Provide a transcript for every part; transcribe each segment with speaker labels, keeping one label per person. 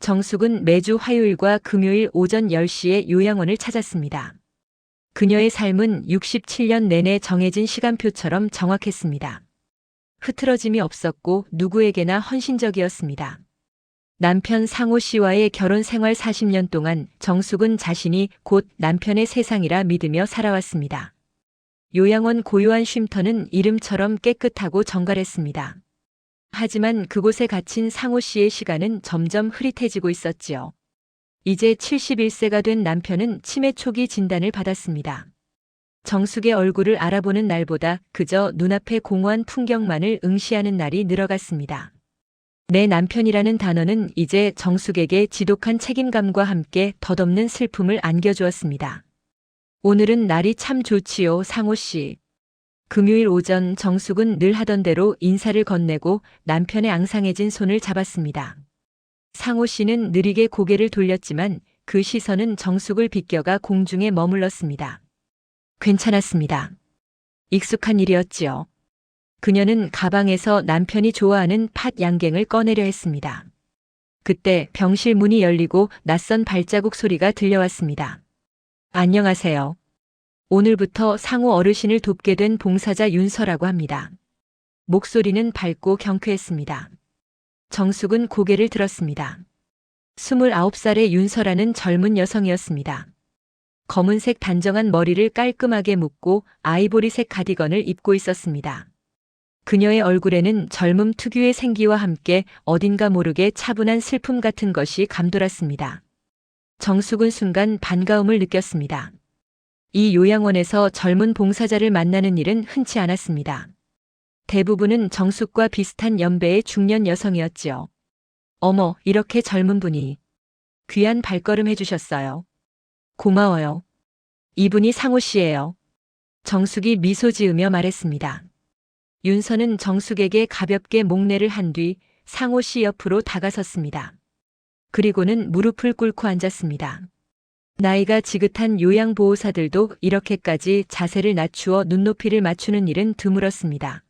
Speaker 1: 정숙은 매주 화요일과 금요일 오전 10시에 요양원을 찾았습니다. 그녀의 삶은 67년 내내 정해진 시간표처럼 정확했습니다. 흐트러짐이 없었고 누구에게나 헌신적이었습니다. 남편 상호 씨와의 결혼 생활 40년 동안 정숙은 자신이 곧 남편의 세상이라 믿으며 살아왔습니다. 요양원 고요한 쉼터는 이름처럼 깨끗하고 정갈했습니다. 하지만 그곳에 갇힌 상호 씨의 시간은 점점 흐릿해지고 있었지요. 이제 71세가 된 남편은 치매 초기 진단을 받았습니다. 정숙의 얼굴을 알아보는 날보다 그저 눈앞의 공허한 풍경만을 응시하는 날이 늘어갔습니다. 내 남편이라는 단어는 이제 정숙에게 지독한 책임감과 함께 덧없는 슬픔을 안겨주었습니다. 오늘은 날이 참 좋지요, 상호 씨. 금요일 오전 정숙은 늘 하던 대로 인사를 건네고 남편의 앙상해진 손을 잡았습니다. 상호 씨는 느리게 고개를 돌렸지만 그 시선은 정숙을 비껴가 공중에 머물렀습니다. 괜찮았습니다. 익숙한 일이었지요. 그녀는 가방에서 남편이 좋아하는 팥 양갱을 꺼내려 했습니다. 그때 병실 문이 열리고 낯선 발자국 소리가 들려왔습니다. 안녕하세요. 오늘부터 상호 어르신을 돕게 된 봉사자 윤서라고 합니다. 목소리는 밝고 경쾌했습니다. 정숙은 고개를 들었습니다. 29살의 윤서라는 젊은 여성이었습니다. 검은색 단정한 머리를 깔끔하게 묶고 아이보리색 가디건을 입고 있었습니다. 그녀의 얼굴에는 젊음 특유의 생기와 함께 어딘가 모르게 차분한 슬픔 같은 것이 감돌았습니다. 정숙은 순간 반가움을 느꼈습니다. 이 요양원에서 젊은 봉사자를 만나는 일은 흔치 않았습니다. 대부분은 정숙과 비슷한 연배의 중년 여성이었지요. 어머, 이렇게 젊은 분이. 귀한 발걸음 해주셨어요. 고마워요. 이분이 상호 씨예요. 정숙이 미소 지으며 말했습니다. 윤서는 정숙에게 가볍게 목례를 한 뒤 상호 씨 옆으로 다가섰습니다. 그리고는 무릎을 꿇고 앉았습니다. 나이가 지긋한 요양보호사들도 이렇게까지 자세를 낮추어 눈높이를 맞추는 일은 드물었습니다.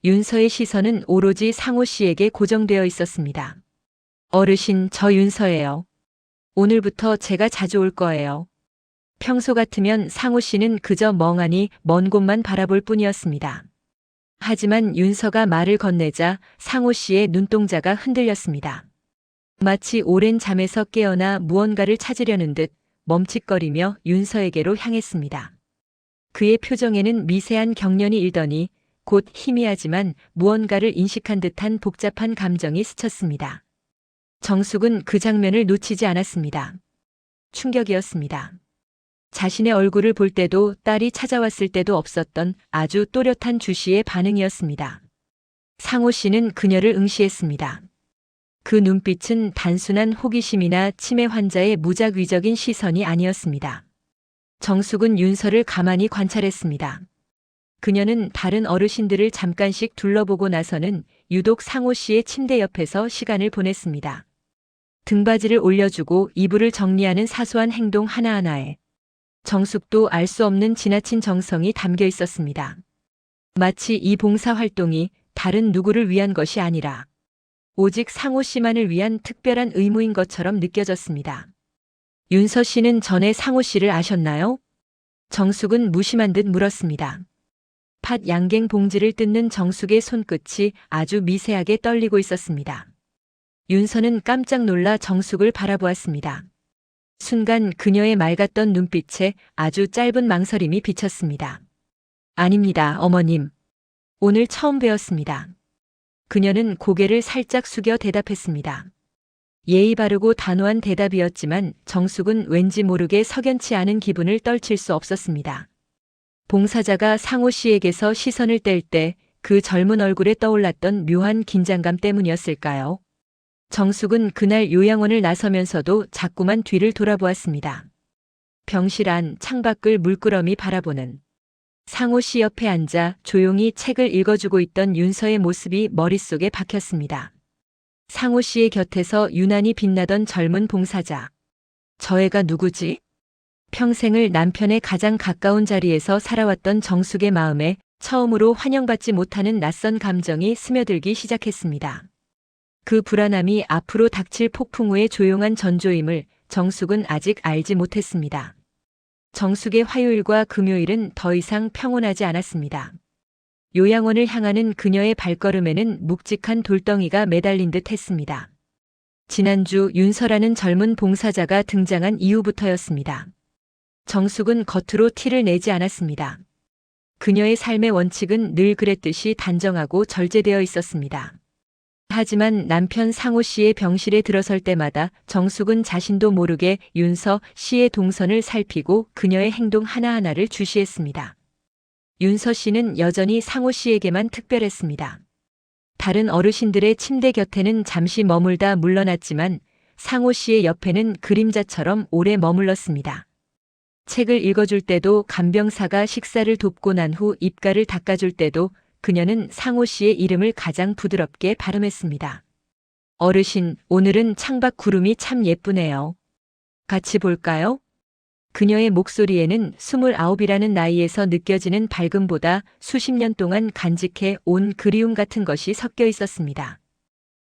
Speaker 1: 윤서의 시선은 오로지 상호 씨에게 고정되어 있었습니다. 어르신, 저 윤서예요. 오늘부터 제가 자주 올 거예요. 평소 같으면 상호 씨는 그저 멍하니 먼 곳만 바라볼 뿐이었습니다. 하지만 윤서가 말을 건네자 상호 씨의 눈동자가 흔들렸습니다. 마치 오랜 잠에서 깨어나 무언가를 찾으려는 듯 멈칫거리며 윤서에게로 향했습니다. 그의 표정에는 미세한 경련이 일더니 곧 희미하지만 무언가를 인식한 듯한 복잡한 감정이 스쳤습니다. 정숙은 그 장면을 놓치지 않았습니다. 충격이었습니다. 자신의 얼굴을 볼 때도 딸이 찾아왔을 때도 없었던 아주 또렷한 주시의 반응이었습니다. 상호 씨는 그녀를 응시했습니다. 그 눈빛은 단순한 호기심이나 치매 환자의 무작위적인 시선이 아니었습니다. 정숙은 윤서를 가만히 관찰했습니다. 그녀는 다른 어르신들을 잠깐씩 둘러보고 나서는 유독 상호 씨의 침대 옆에서 시간을 보냈습니다. 등받이를 올려주고 이불을 정리하는 사소한 행동 하나하나에 정숙도 알 수 없는 지나친 정성이 담겨 있었습니다. 마치 이 봉사 활동이 다른 누구를 위한 것이 아니라 오직 상호 씨만을 위한 특별한 의무인 것처럼 느껴졌습니다. 윤서 씨는 전에 상호 씨를 아셨나요? 정숙은 무심한 듯 물었습니다. 팥 양갱 봉지를 뜯는 정숙의 손끝이 아주 미세하게 떨리고 있었습니다. 윤서는 깜짝 놀라 정숙을 바라보았습니다. 순간 그녀의 맑았던 눈빛에 아주 짧은 망설임이 비쳤습니다. 아닙니다, 어머님. 오늘 처음 뵈었습니다. 그녀는 고개를 살짝 숙여 대답했습니다. 예의 바르고 단호한 대답이었지만 정숙은 왠지 모르게 석연치 않은 기분을 떨칠 수 없었습니다. 봉사자가 상호 씨에게서 시선을 뗄 때 그 젊은 얼굴에 떠올랐던 묘한 긴장감 때문이었을까요? 정숙은 그날 요양원을 나서면서도 자꾸만 뒤를 돌아보았습니다. 병실 안 창밖을 물끄러미 바라보는 상호 씨 옆에 앉아 조용히 책을 읽어주고 있던 윤서의 모습이 머릿속에 박혔습니다. 상호 씨의 곁에서 유난히 빛나던 젊은 봉사자. 저 애가 누구지? 평생을 남편의 가장 가까운 자리에서 살아왔던 정숙의 마음에 처음으로 환영받지 못하는 낯선 감정이 스며들기 시작했습니다. 그 불안함이 앞으로 닥칠 폭풍우의 조용한 전조임을 정숙은 아직 알지 못했습니다. 정숙의 화요일과 금요일은 더 이상 평온하지 않았습니다. 요양원을 향하는 그녀의 발걸음에는 묵직한 돌덩이가 매달린 듯 했습니다. 지난주 윤서라는 젊은 봉사자가 등장한 이후부터였습니다. 정숙은 겉으로 티를 내지 않았습니다. 그녀의 삶의 원칙은 늘 그랬듯이 단정하고 절제되어 있었습니다. 하지만 남편 상호 씨의 병실에 들어설 때마다 정숙은 자신도 모르게 윤서 씨의 동선을 살피고 그녀의 행동 하나하나를 주시했습니다. 윤서 씨는 여전히 상호 씨에게만 특별했습니다. 다른 어르신들의 침대 곁에는 잠시 머물다 물러났지만 상호 씨의 옆에는 그림자처럼 오래 머물렀습니다. 책을 읽어줄 때도 간병사가 식사를 돕고 난 후 입가를 닦아줄 때도 그녀는 상호 씨의 이름을 가장 부드럽게 발음했습니다. 어르신, 오늘은 창밖 구름이 참 예쁘네요. 같이 볼까요? 그녀의 목소리에는 29이라는 나이에서 느껴지는 밝음보다 수십 년 동안 간직해 온 그리움 같은 것이 섞여 있었습니다.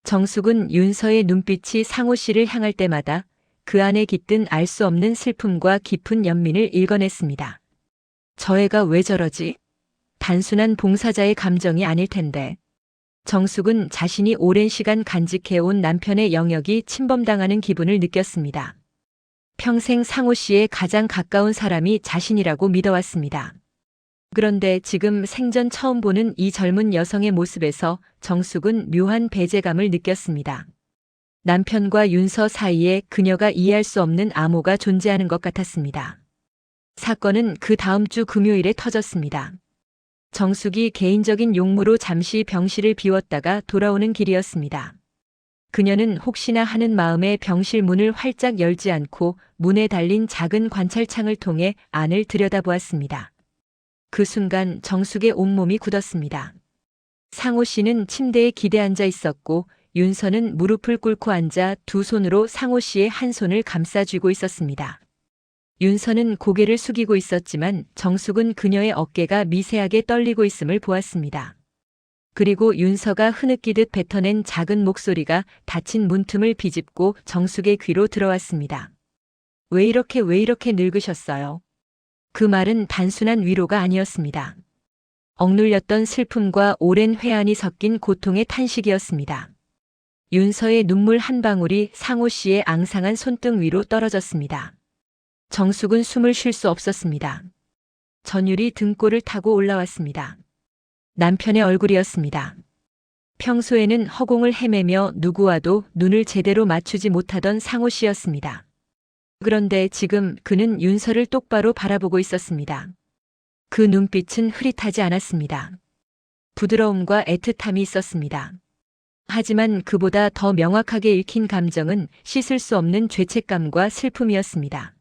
Speaker 1: 정숙은 윤서의 눈빛이 상호 씨를 향할 때마다 그 안에 깃든 알 수 없는 슬픔과 깊은 연민을 읽어냈습니다. 저 애가 왜 저러지? 단순한 봉사자의 감정이 아닐 텐데. 정숙은 자신이 오랜 시간 간직해온 남편의 영역이 침범당하는 기분을 느꼈습니다. 평생 상호 씨의 가장 가까운 사람이 자신이라고 믿어왔습니다. 그런데 지금 생전 처음 보는 이 젊은 여성의 모습에서 정숙은 묘한 배제감을 느꼈습니다. 남편과 윤서 사이에 그녀가 이해할 수 없는 암호가 존재하는 것 같았습니다. 사건은 그 다음 주 금요일에 터졌습니다. 정숙이 개인적인 용무로 잠시 병실을 비웠다가 돌아오는 길이었습니다. 그녀는 혹시나 하는 마음에 병실 문을 활짝 열지 않고 문에 달린 작은 관찰창을 통해 안을 들여다보았습니다. 그 순간 정숙의 온몸이 굳었습니다. 상호 씨는 침대에 기대앉아 있었고 윤서는 무릎을 꿇고 앉아 두 손으로 상호 씨의 한 손을 감싸쥐고 있었습니다. 윤서는 고개를 숙이고 있었지만 정숙은 그녀의 어깨가 미세하게 떨리고 있음을 보았습니다. 그리고 윤서가 흐느끼듯 뱉어낸 작은 목소리가 닫힌 문틈을 비집고 정숙의 귀로 들어왔습니다. 왜 이렇게 늙으셨어요? 그 말은 단순한 위로가 아니었습니다. 억눌렸던 슬픔과 오랜 회한이 섞인 고통의 탄식이었습니다. 윤서의 눈물 한 방울이 상호 씨의 앙상한 손등 위로 떨어졌습니다. 정숙은 숨을 쉴 수 없었습니다. 전율이 등골을 타고 올라왔습니다. 남편의 얼굴이었습니다. 평소에는 허공을 헤매며 누구와도 눈을 제대로 맞추지 못하던 상호 씨였습니다. 그런데 지금 그는 윤서를 똑바로 바라보고 있었습니다. 그 눈빛은 흐릿하지 않았습니다. 부드러움과 애틋함이 있었습니다. 하지만 그보다 더 명확하게 읽힌 감정은 씻을 수 없는 죄책감과 슬픔이었습니다.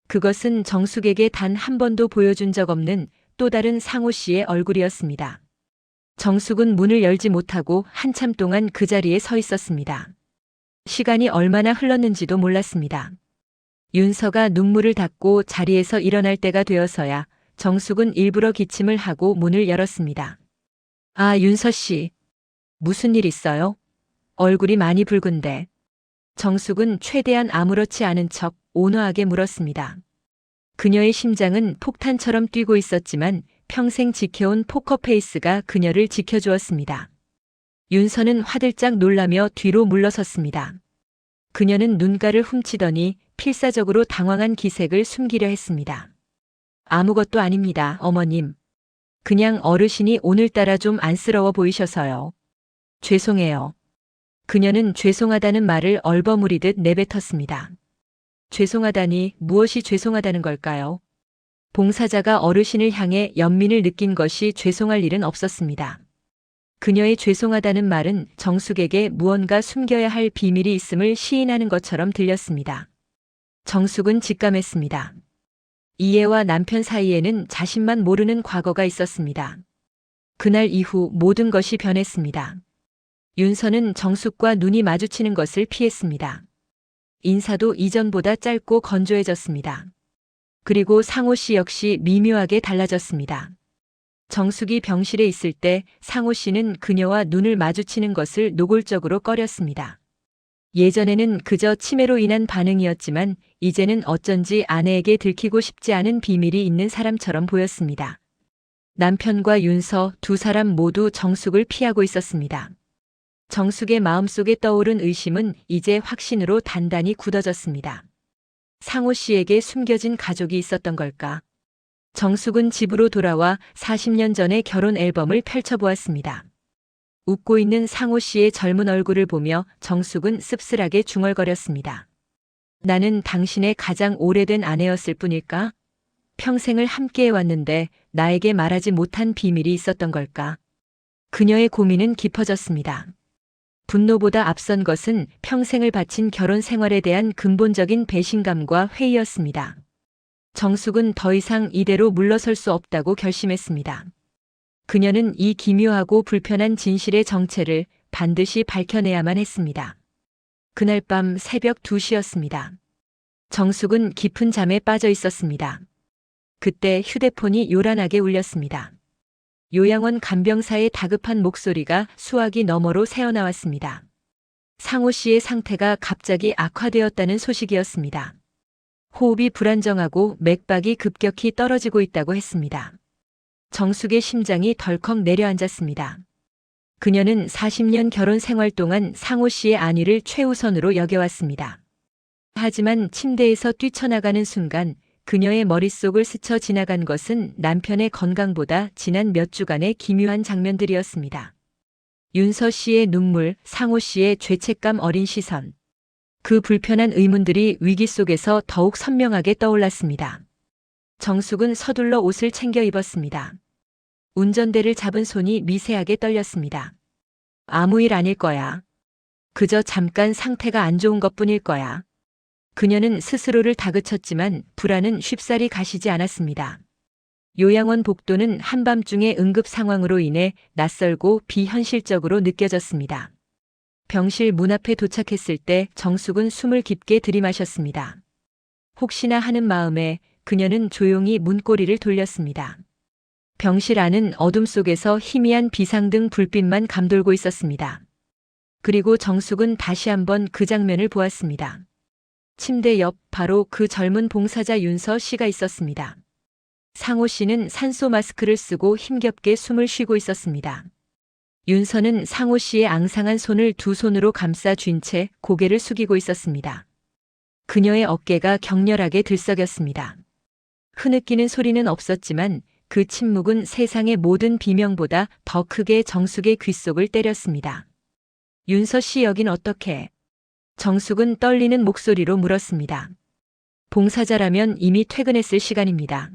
Speaker 1: 그것은 정숙에게 단 한 번도 보여준 적 없는 또 다른 상호 씨의 얼굴이었습니다. 정숙은 문을 열지 못하고 한참 동안 그 자리에 서 있었습니다. 시간이 얼마나 흘렀는지도 몰랐습니다. 윤서가 눈물을 닦고 자리에서 일어날 때가 되어서야 정숙은 일부러 기침을 하고 문을 열었습니다. 아, 윤서 씨. 무슨 일 있어요? 얼굴이 많이 붉은데. 정숙은 최대한 아무렇지 않은 척 온화하게 물었습니다. 그녀의 심장은 폭탄처럼 뛰고 있었지만 평생 지켜온 포커페이스가 그녀를 지켜주었습니다. 윤서는 화들짝 놀라며 뒤로 물러섰습니다. 그녀는 눈가를 훔치더니 필사적으로 당황한 기색을 숨기려 했습니다. 아무것도 아닙니다, 어머님. 그냥 어르신이 오늘따라 좀 안쓰러워 보이셔서요. 죄송해요. 그녀는 죄송하다는 말을 얼버무리듯 내뱉었습니다. 죄송하다니 무엇이 죄송하다는 걸까요? 봉사자가 어르신을 향해 연민을 느낀 것이 죄송할 일은 없었습니다. 그녀의 죄송하다는 말은 정숙에게 무언가 숨겨야 할 비밀이 있음을 시인하는 것처럼 들렸습니다. 정숙은 직감했습니다. 이해와 남편 사이에는 자신만 모르는 과거가 있었습니다. 그날 이후 모든 것이 변했습니다. 윤서는 정숙과 눈이 마주치는 것을 피했습니다. 인사도 이전보다 짧고 건조해졌습니다. 그리고 상호 씨 역시 미묘하게 달라졌습니다. 정숙이 병실에 있을 때 상호 씨는 그녀와 눈을 마주치는 것을 노골적으로 꺼렸습니다. 예전에는 그저 치매로 인한 반응이었지만 이제는 어쩐지 아내에게 들키고 싶지 않은 비밀이 있는 사람처럼 보였습니다. 남편과 윤서 두 사람 모두 정숙을 피하고 있었습니다. 정숙의 마음속에 떠오른 의심은 이제 확신으로 단단히 굳어졌습니다. 상호 씨에게 숨겨진 가족이 있었던 걸까? 정숙은 집으로 돌아와 40년 전의 결혼 앨범을 펼쳐보았습니다. 웃고 있는 상호 씨의 젊은 얼굴을 보며 정숙은 씁쓸하게 중얼거렸습니다. 나는 당신의 가장 오래된 아내였을 뿐일까? 평생을 함께해왔는데 나에게 말하지 못한 비밀이 있었던 걸까? 그녀의 고민은 깊어졌습니다. 분노보다 앞선 것은 평생을 바친 결혼 생활에 대한 근본적인 배신감과 회의였습니다. 정숙은 더 이상 이대로 물러설 수 없다고 결심했습니다. 그녀는 이 기묘하고 불편한 진실의 정체를 반드시 밝혀내야만 했습니다. 그날 밤 새벽 2시였습니다. 정숙은 깊은 잠에 빠져 있었습니다. 그때 휴대폰이 요란하게 울렸습니다. 요양원 간병사의 다급한 목소리가 수화기 너머로 새어나왔습니다. 상호 씨의 상태가 갑자기 악화되었다는 소식이었습니다. 호흡이 불안정하고 맥박이 급격히 떨어지고 있다고 했습니다. 정숙의 심장이 덜컥 내려앉았습니다. 그녀는 40년 결혼 생활 동안 상호 씨의 안위를 최우선으로 여겨왔습니다. 하지만 침대에서 뛰쳐나가는 순간 그녀의 머릿속을 스쳐 지나간 것은 남편의 건강보다 지난 몇 주간의 기묘한 장면들이었습니다. 윤서 씨의 눈물, 상호 씨의 죄책감 어린 시선. 그 불편한 의문들이 위기 속에서 더욱 선명하게 떠올랐습니다. 정숙은 서둘러 옷을 챙겨 입었습니다. 운전대를 잡은 손이 미세하게 떨렸습니다. 아무 일 아닐 거야. 그저 잠깐 상태가 안 좋은 것뿐일 거야. 그녀는 스스로를 다그쳤지만 불안은 쉽사리 가시지 않았습니다. 요양원 복도는 한밤중의 응급 상황으로 인해 낯설고 비현실적으로 느껴졌습니다. 병실 문 앞에 도착했을 때 정숙은 숨을 깊게 들이마셨습니다. 혹시나 하는 마음에 그녀는 조용히 문고리를 돌렸습니다. 병실 안은 어둠 속에서 희미한 비상등 불빛만 감돌고 있었습니다. 그리고 정숙은 다시 한번 그 장면을 보았습니다. 침대 옆 바로 그 젊은 봉사자 윤서 씨가 있었습니다. 상호 씨는 산소 마스크를 쓰고 힘겹게 숨을 쉬고 있었습니다. 윤서는 상호 씨의 앙상한 손을 두 손으로 감싸 쥔 채 고개를 숙이고 있었습니다. 그녀의 어깨가 격렬하게 들썩였습니다. 흐느끼는 소리는 없었지만 그 침묵은 세상의 모든 비명보다 더 크게 정숙의 귓속을 때렸습니다. 윤서 씨 여긴 어떻게? 정숙은 떨리는 목소리로 물었습니다. 봉사자라면 이미 퇴근했을 시간입니다.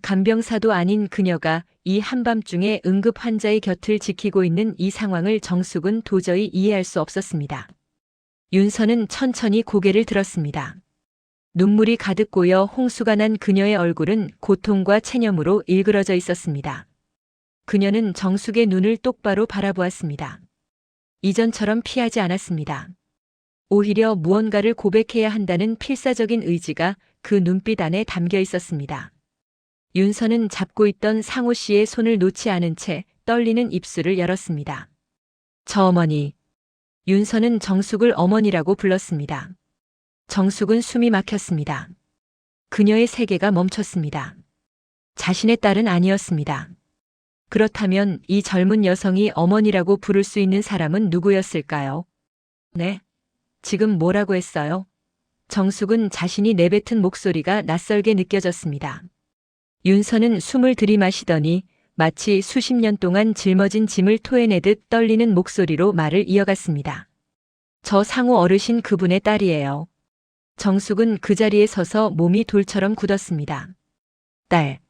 Speaker 1: 간병사도 아닌 그녀가 이 한밤중에 응급 환자의 곁을 지키고 있는 이 상황을 정숙은 도저히 이해할 수 없었습니다. 윤서는 천천히 고개를 들었습니다. 눈물이 가득 고여 홍수가 난 그녀의 얼굴은 고통과 체념으로 일그러져 있었습니다. 그녀는 정숙의 눈을 똑바로 바라보았습니다. 이전처럼 피하지 않았습니다. 오히려 무언가를 고백해야 한다는 필사적인 의지가 그 눈빛 안에 담겨 있었습니다. 윤서는 잡고 있던 상호 씨의 손을 놓지 않은 채 떨리는 입술을 열었습니다. 저 어머니. 윤서는 정숙을 어머니라고 불렀습니다. 정숙은 숨이 막혔습니다. 그녀의 세계가 멈췄습니다. 자신의 딸은 아니었습니다. 그렇다면 이 젊은 여성이 어머니라고 부를 수 있는 사람은 누구였을까요? 네. 지금 뭐라고 했어요? 정숙은 자신이 내뱉은 목소리가 낯설게 느껴졌습니다. 윤서는 숨을 들이마시더니 마치 수십 년 동안 짊어진 짐을 토해내듯 떨리는 목소리로 말을 이어갔습니다. 저 상호 어르신 그분의 딸이에요. 정숙은 그 자리에 서서 몸이 돌처럼 굳었습니다. 딸.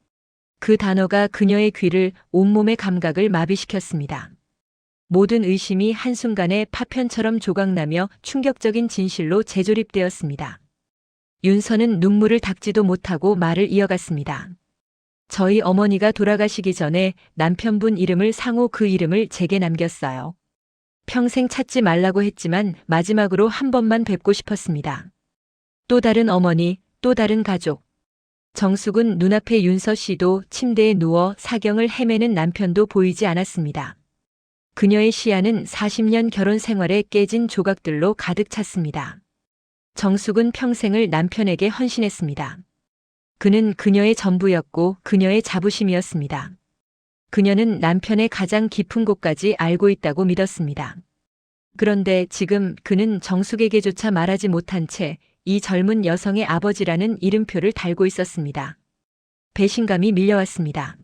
Speaker 1: 그 단어가 그녀의 귀를, 온몸의 감각을 마비시켰습니다. 모든 의심이 한순간에 파편처럼 조각나며 충격적인 진실로 재조립되었습니다. 윤서는 눈물을 닦지도 못하고 말을 이어갔습니다. 저희 어머니가 돌아가시기 전에 남편분 이름을 상호 그 이름을 제게 남겼어요. 평생 찾지 말라고 했지만 마지막으로 한 번만 뵙고 싶었습니다. 또 다른 어머니, 또 다른 가족. 정숙은 눈앞에 윤서 씨도 침대에 누워 사경을 헤매는 남편도 보이지 않았습니다. 그녀의 시야는 40년 결혼 생활에 깨진 조각들로 가득 찼습니다. 정숙은 평생을 남편에게 헌신했습니다. 그는 그녀의 전부였고 그녀의 자부심이었습니다. 그녀는 남편의 가장 깊은 곳까지 알고 있다고 믿었습니다. 그런데 지금 그는 정숙에게조차 말하지 못한 채 이 젊은 여성의 아버지라는 이름표를 달고 있었습니다. 배신감이 밀려왔습니다.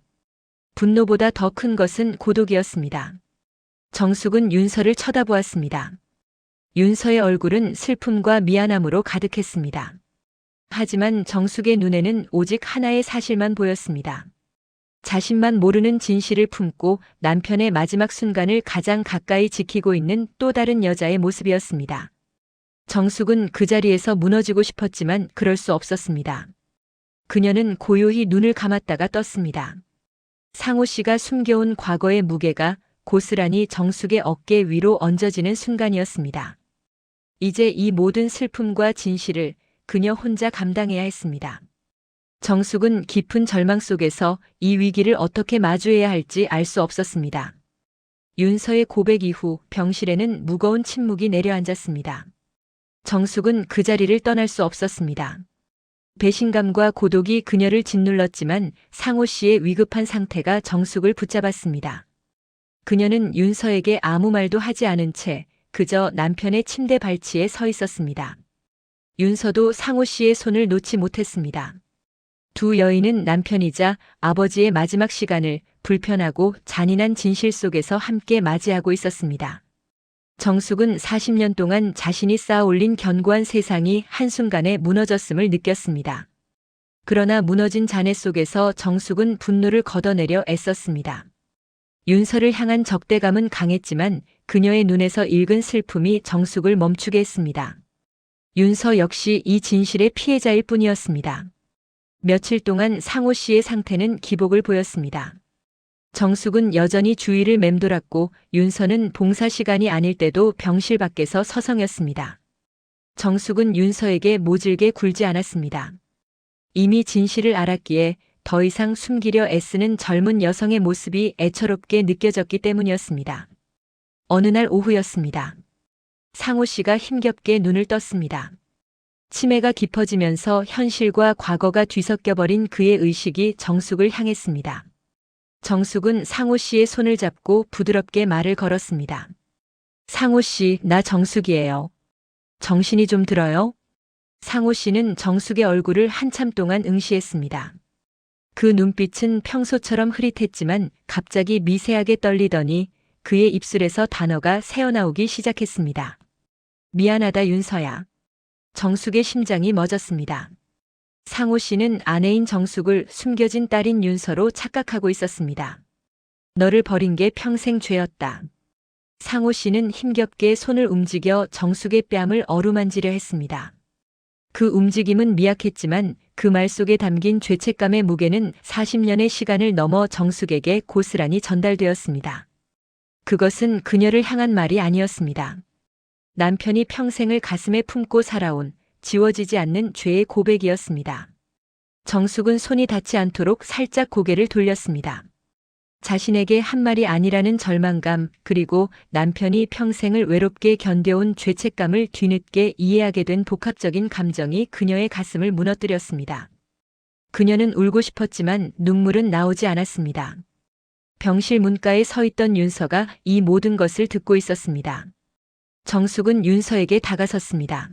Speaker 1: 분노보다 더 큰 것은 고독이었습니다. 정숙은 윤서를 쳐다보았습니다. 윤서의 얼굴은 슬픔과 미안함으로 가득했습니다. 하지만 정숙의 눈에는 오직 하나의 사실만 보였습니다. 자신만 모르는 진실을 품고 남편의 마지막 순간을 가장 가까이 지키고 있는 또 다른 여자의 모습이었습니다. 정숙은 그 자리에서 무너지고 싶었지만 그럴 수 없었습니다. 그녀는 고요히 눈을 감았다가 떴습니다. 상호 씨가 숨겨온 과거의 무게가 고스란히 정숙의 어깨 위로 얹어지는 순간이었습니다. 이제 이 모든 슬픔과 진실을 그녀 혼자 감당해야 했습니다. 정숙은 깊은 절망 속에서 이 위기를 어떻게 마주해야 할지 알 수 없었습니다. 윤서의 고백 이후 병실에는 무거운 침묵이 내려앉았습니다. 정숙은 그 자리를 떠날 수 없었습니다. 배신감과 고독이 그녀를 짓눌렀지만 상호 씨의 위급한 상태가 정숙을 붙잡았습니다. 그녀는 윤서에게 아무 말도 하지 않은 채 그저 남편의 침대 발치에 서 있었습니다. 윤서도 상호 씨의 손을 놓지 못했습니다. 두 여인은 남편이자 아버지의 마지막 시간을 불편하고 잔인한 진실 속에서 함께 맞이하고 있었습니다. 정숙은 40년 동안 자신이 쌓아올린 견고한 세상이 한순간에 무너졌음을 느꼈습니다. 그러나 무너진 잔해 속에서 정숙은 분노를 걷어내려 애썼습니다. 윤서를 향한 적대감은 강했지만 그녀의 눈에서 읽은 슬픔이 정숙을 멈추게 했습니다. 윤서 역시 이 진실의 피해자일 뿐이었습니다. 며칠 동안 상호 씨의 상태는 기복을 보였습니다. 정숙은 여전히 주위를 맴돌았고 윤서는 봉사 시간이 아닐 때도 병실 밖에서 서성였습니다. 정숙은 윤서에게 모질게 굴지 않았습니다. 이미 진실을 알았기에 더 이상 숨기려 애쓰는 젊은 여성의 모습이 애처롭게 느껴졌기 때문이었습니다. 어느 날 오후였습니다. 상호 씨가 힘겹게 눈을 떴습니다. 치매가 깊어지면서 현실과 과거가 뒤섞여버린 그의 의식이 정숙을 향했습니다. 정숙은 상호 씨의 손을 잡고 부드럽게 말을 걸었습니다. 상호 씨, 나 정숙이에요. 정신이 좀 들어요? 상호 씨는 정숙의 얼굴을 한참 동안 응시했습니다. 그 눈빛은 평소처럼 흐릿했지만 갑자기 미세하게 떨리더니 그의 입술에서 단어가 새어나오기 시작했습니다. 미안하다 윤서야. 정숙의 심장이 멎었습니다. 상호 씨는 아내인 정숙을 숨겨진 딸인 윤서로 착각하고 있었습니다. 너를 버린 게 평생 죄였다. 상호 씨는 힘겹게 손을 움직여 정숙의 뺨을 어루만지려 했습니다. 그 움직임은 미약했지만 그 말 속에 담긴 죄책감의 무게는 40년의 시간을 넘어 정숙에게 고스란히 전달되었습니다. 그것은 그녀를 향한 말이 아니었습니다. 남편이 평생을 가슴에 품고 살아온 지워지지 않는 죄의 고백이었습니다. 정숙은 손이 닿지 않도록 살짝 고개를 돌렸습니다. 자신에게 한 말이 아니라는 절망감 그리고 남편이 평생을 외롭게 견뎌온 죄책감을 뒤늦게 이해하게 된 복합적인 감정이 그녀의 가슴을 무너뜨렸습니다. 그녀는 울고 싶었지만 눈물은 나오지 않았습니다. 병실 문가에 서 있던 윤서가 이 모든 것을 듣고 있었습니다. 정숙은 윤서에게 다가섰습니다.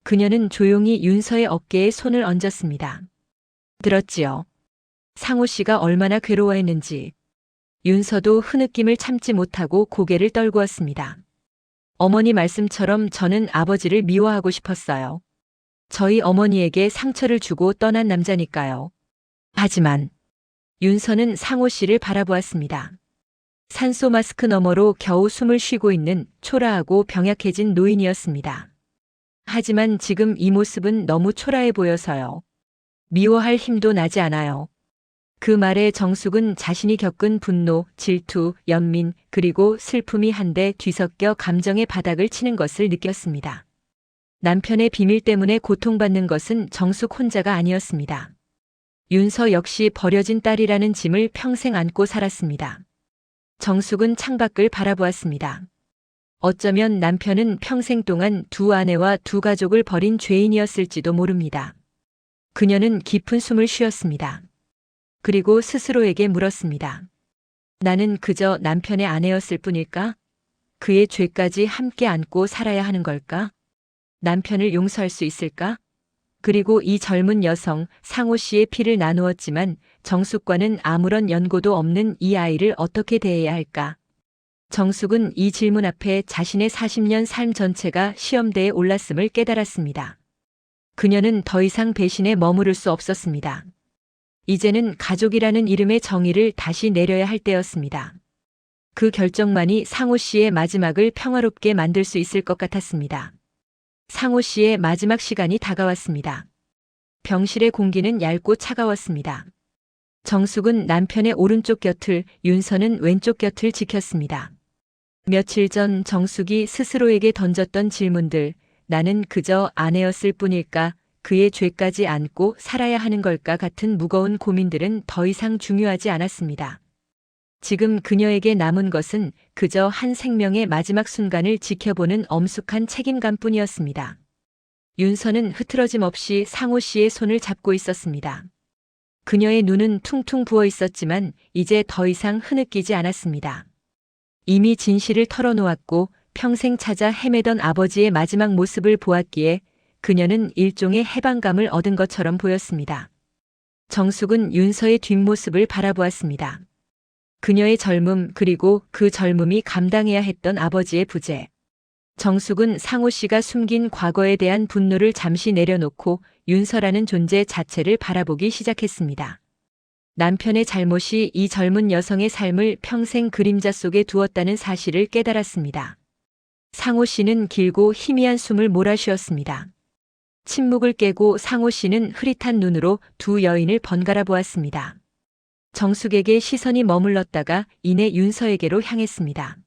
Speaker 1: 그녀는 조용히 윤서의 어깨에 손을 얹었습니다. 들었지요? 상호 씨가 얼마나 괴로워했는지. 윤서도 흐느낌을 참지 못하고 고개를 떨구었습니다. 어머니 말씀처럼 저는 아버지를 미워하고 싶었어요. 저희 어머니에게 상처를 주고 떠난 남자니까요. 하지만 윤서는 상호 씨를 바라보았습니다. 산소 마스크 너머로 겨우 숨을 쉬고 있는 초라하고 병약해진 노인이었습니다. 하지만 지금 이 모습은 너무 초라해 보여서요. 미워할 힘도 나지 않아요. 그 말에 정숙은 자신이 겪은 분노, 질투, 연민, 그리고 슬픔이 한데 뒤섞여 감정의 바닥을 치는 것을 느꼈습니다. 남편의 비밀 때문에 고통받는 것은 정숙 혼자가 아니었습니다. 윤서 역시 버려진 딸이라는 짐을 평생 안고 살았습니다. 정숙은 창밖을 바라보았습니다. 어쩌면 남편은 평생 동안 두 아내와 두 가족을 버린 죄인이었을지도 모릅니다. 그녀는 깊은 숨을 쉬었습니다. 그리고 스스로에게 물었습니다. 나는 그저 남편의 아내였을 뿐일까? 그의 죄까지 함께 안고 살아야 하는 걸까? 남편을 용서할 수 있을까? 그리고 이 젊은 여성 상호 씨의 피를 나누었지만 정숙과는 아무런 연고도 없는 이 아이를 어떻게 대해야 할까? 정숙은 이 질문 앞에 자신의 40년 삶 전체가 시험대에 올랐음을 깨달았습니다. 그녀는 더 이상 배신에 머무를 수 없었습니다. 이제는 가족이라는 이름의 정의를 다시 내려야 할 때였습니다. 그 결정만이 상호 씨의 마지막을 평화롭게 만들 수 있을 것 같았습니다. 상호 씨의 마지막 시간이 다가왔습니다. 병실의 공기는 얇고 차가웠습니다. 정숙은 남편의 오른쪽 곁을, 윤서는 왼쪽 곁을 지켰습니다. 며칠 전 정숙이 스스로에게 던졌던 질문들, 나는 그저 아내였을 뿐일까, 그의 죄까지 안고 살아야 하는 걸까 같은 무거운 고민들은 더 이상 중요하지 않았습니다. 지금 그녀에게 남은 것은 그저 한 생명의 마지막 순간을 지켜보는 엄숙한 책임감뿐이었습니다. 윤서는 흐트러짐 없이 상호 씨의 손을 잡고 있었습니다. 그녀의 눈은 퉁퉁 부어 있었지만 이제 더 이상 흐느끼지 않았습니다. 이미 진실을 털어놓았고 평생 찾아 헤매던 아버지의 마지막 모습을 보았기에 그녀는 일종의 해방감을 얻은 것처럼 보였습니다. 정숙은 윤서의 뒷모습을 바라보았습니다. 그녀의 젊음 그리고 그 젊음이 감당해야 했던 아버지의 부재. 정숙은 상호 씨가 숨긴 과거에 대한 분노를 잠시 내려놓고 윤서라는 존재 자체를 바라보기 시작했습니다. 남편의 잘못이 이 젊은 여성의 삶을 평생 그림자 속에 두었다는 사실을 깨달았습니다. 상호 씨는 길고 희미한 숨을 몰아쉬었습니다. 침묵을 깨고 상호 씨는 흐릿한 눈으로 두 여인을 번갈아 보았습니다. 정숙에게 시선이 머물렀다가 이내 윤서에게로 향했습니다.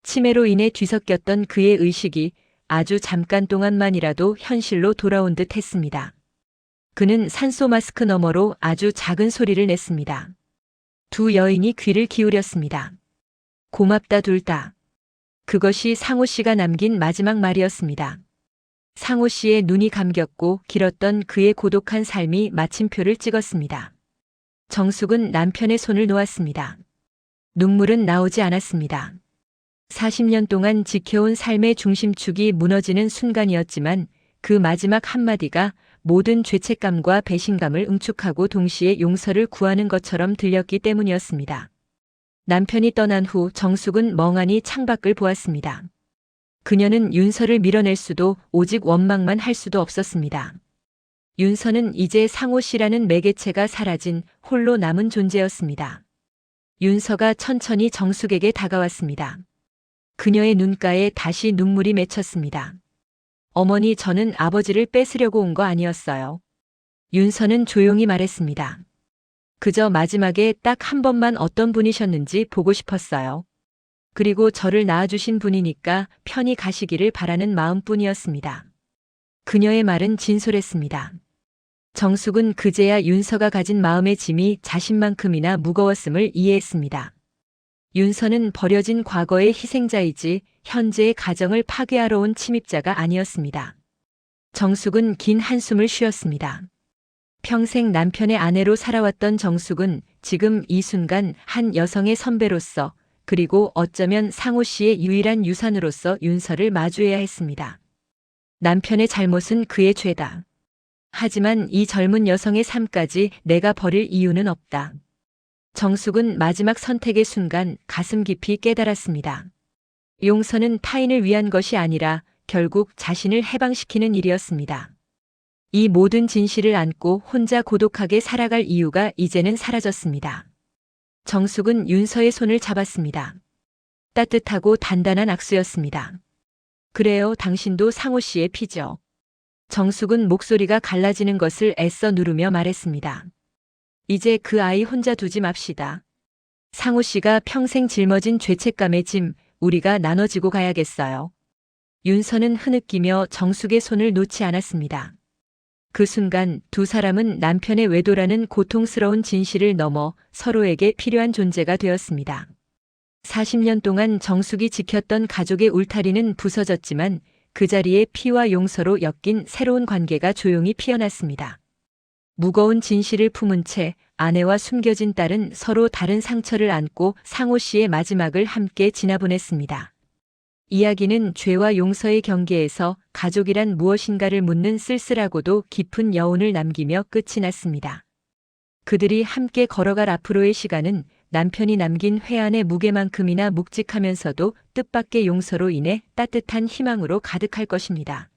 Speaker 1: 치매로 인해 뒤섞였던 그의 의식이 아주 잠깐 동안만이라도 현실로 돌아온 듯 했습니다. 그는 산소 마스크 너머로 아주 작은 소리를 냈습니다. 두 여인이 귀를 기울였습니다. 고맙다 둘 다. 그것이 상호 씨가 남긴 마지막 말이었습니다. 상호 씨의 눈이 감겼고 길었던 그의 고독한 삶이 마침표를 찍었습니다. 정숙은 남편의 손을 놓았습니다. 눈물은 나오지 않았습니다. 40년 동안 지켜온 삶의 중심축이 무너지는 순간이었지만 그 마지막 한마디가 모든 죄책감과 배신감을 응축하고 동시에 용서를 구하는 것처럼 들렸기 때문이었습니다. 남편이 떠난 후 정숙은 멍하니 창밖을 보았습니다. 그녀는 윤서를 밀어낼 수도 오직 원망만 할 수도 없었습니다. 윤서는 이제 상호 씨라는 매개체가 사라진 홀로 남은 존재였습니다. 윤서가 천천히 정숙에게 다가왔습니다. 그녀의 눈가에 다시 눈물이 맺혔습니다. 어머니, 저는 아버지를 뺏으려고 온 거 아니었어요. 윤서는 조용히 말했습니다. 그저 마지막에 딱 한 번만 어떤 분이셨는지 보고 싶었어요. 그리고 저를 낳아주신 분이니까 편히 가시기를 바라는 마음뿐이었습니다. 그녀의 말은 진솔했습니다. 정숙은 그제야 윤서가 가진 마음의 짐이 자신만큼이나 무거웠음을 이해했습니다. 윤서는 버려진 과거의 희생자이지 현재의 가정을 파괴하러 온 침입자가 아니었습니다. 정숙은 긴 한숨을 쉬었습니다. 평생 남편의 아내로 살아왔던 정숙은 지금 이 순간 한 여성의 선배로서 그리고 어쩌면 상호 씨의 유일한 유산으로서 윤서를 마주해야 했습니다. 남편의 잘못은 그의 죄다. 하지만 이 젊은 여성의 삶까지 내가 버릴 이유는 없다. 정숙은 마지막 선택의 순간 가슴 깊이 깨달았습니다. 용서는 타인을 위한 것이 아니라 결국 자신을 해방시키는 일이었습니다. 이 모든 진실을 안고 혼자 고독하게 살아갈 이유가 이제는 사라졌습니다. 정숙은 윤서의 손을 잡았습니다. 따뜻하고 단단한 악수였습니다. 그래요, 당신도 상호 씨의 피죠. 정숙은 목소리가 갈라지는 것을 애써 누르며 말했습니다. 이제 그 아이 혼자 두지 맙시다. 상호 씨가 평생 짊어진 죄책감의 짐, 우리가 나눠지고 가야겠어요. 윤서는 흐느끼며 정숙의 손을 놓지 않았습니다. 그 순간 두 사람은 남편의 외도라는 고통스러운 진실을 넘어 서로에게 필요한 존재가 되었습니다. 40년 동안 정숙이 지켰던 가족의 울타리는 부서졌지만 그 자리에 피와 용서로 엮인 새로운 관계가 조용히 피어났습니다. 무거운 진실을 품은 채 아내와 숨겨진 딸은 서로 다른 상처를 안고 상호 씨의 마지막을 함께 지나보냈습니다. 이야기는 죄와 용서의 경계에서 가족이란 무엇인가를 묻는 쓸쓸하고도 깊은 여운을 남기며 끝이 났습니다. 그들이 함께 걸어갈 앞으로의 시간은 남편이 남긴 회한의 무게만큼이나 묵직하면서도 뜻밖의 용서로 인해 따뜻한 희망으로 가득할 것입니다.